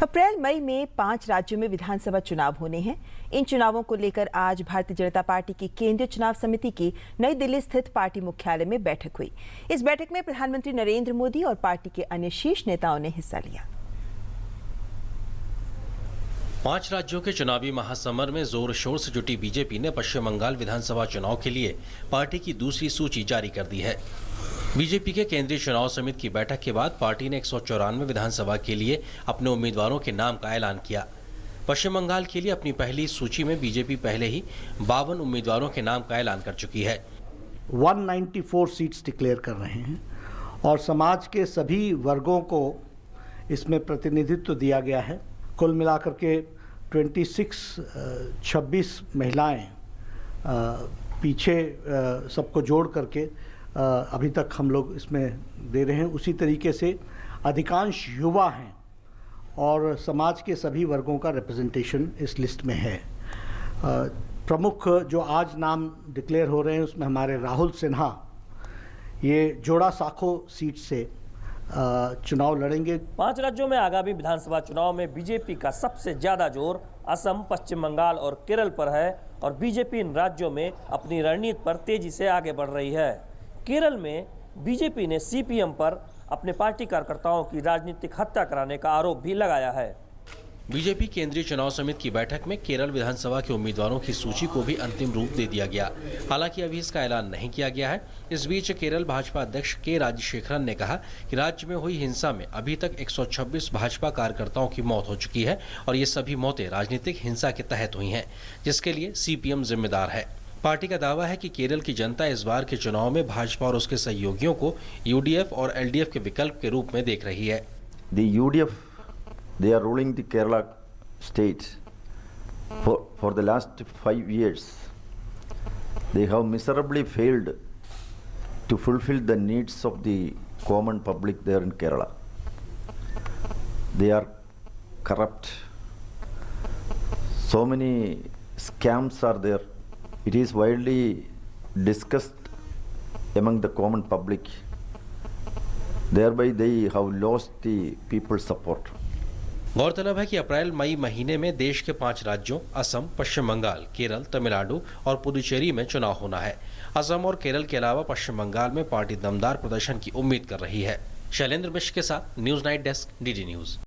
अप्रैल मई में 5 राज्यों में विधानसभा चुनाव होने हैं। इन चुनावों को लेकर आज भारतीय जनता पार्टी की केंद्रीय चुनाव समिति की नई दिल्ली स्थित पार्टी मुख्यालय में बैठक हुई। इस बैठक में प्रधानमंत्री नरेंद्र मोदी और पार्टी के अन्य शीर्ष नेताओं ने हिस्सा लिया। 5 राज्यों के चुनावी महासमर में जोर शोर से जुटी बीजेपी ने पश्चिम बंगाल विधानसभा चुनाव के लिए पार्टी की दूसरी सूची जारी कर दी है। बीजेपी के केंद्रीय चुनाव समिति की बैठक के बाद पार्टी ने 194 विधानसभा के लिए अपने उम्मीदवारों के नाम का ऐलान किया। पश्चिम बंगाल के लिए अपनी पहली सूची में बीजेपी पहले ही 52 उम्मीदवारों के नाम का ऐलान कर चुकी है। 194 सीट्स डिक्लेयर कर रहे हैं और समाज के सभी वर्गों को इसमें प्रतिनिधित्व दिया गया है। कुल मिलाकर के 26 महिलाएं पीछे सबको जोड़ करके अभी तक हम लोग इसमें दे रहे हैं। उसी तरीके से अधिकांश युवा हैं और समाज के सभी वर्गों का रिप्रेजेंटेशन इस लिस्ट में है। प्रमुख जो आज नाम डिक्लेयर हो रहे हैं उसमें हमारे राहुल सिन्हा ये जोड़ा साखो सीट से चुनाव लड़ेंगे। 5 राज्यों में आगामी विधानसभा चुनाव में बीजेपी का सबसे ज्यादा जोर असम, पश्चिम बंगाल और केरल पर है और बीजेपी इन राज्यों में अपनी रणनीति पर तेजी से आगे बढ़ रही है। केरल में बीजेपी ने सीपीएम पर अपने पार्टी कार्यकर्ताओं की राजनीतिक हत्या कराने का आरोप भी लगाया है। बीजेपी केंद्रीय चुनाव समिति की बैठक में केरल विधानसभा के उम्मीदवारों की सूची को भी अंतिम रूप दे दिया गया। हालांकि अभी इसका ऐलान नहीं किया गया है। इस बीच केरल भाजपा अध्यक्ष के राजशेखरन ने कहा कि राज्य में हुई हिंसा में अभी तक 126 भाजपा कार्यकर्ताओं की मौत हो चुकी है और ये सभी मौतें राजनीतिक हिंसा के तहत हुई हैं, जिसके लिए सीपीएम जिम्मेदार है। पार्टी का दावा है कि केरल की जनता इस बार के चुनाव में भाजपा और उसके सहयोगियों को यूडीएफ और एलडीएफ के विकल्प के रूप में देख रही है। They are ruling the Kerala state for the last 5 years. They have miserably failed to fulfill the needs of the common public there in Kerala. They are corrupt. So many scams are there. It is widely discussed among the common public. Thereby they have lost the people's support. गौरतलब है कि अप्रैल मई महीने में देश के 5 राज्यों असम, पश्चिम बंगाल, केरल, तमिलनाडु और पुडुचेरी में चुनाव होना है। असम और केरल के अलावा पश्चिम बंगाल में पार्टी दमदार प्रदर्शन की उम्मीद कर रही है। शैलेंद्र मिश्र के साथ news night desk, DD news.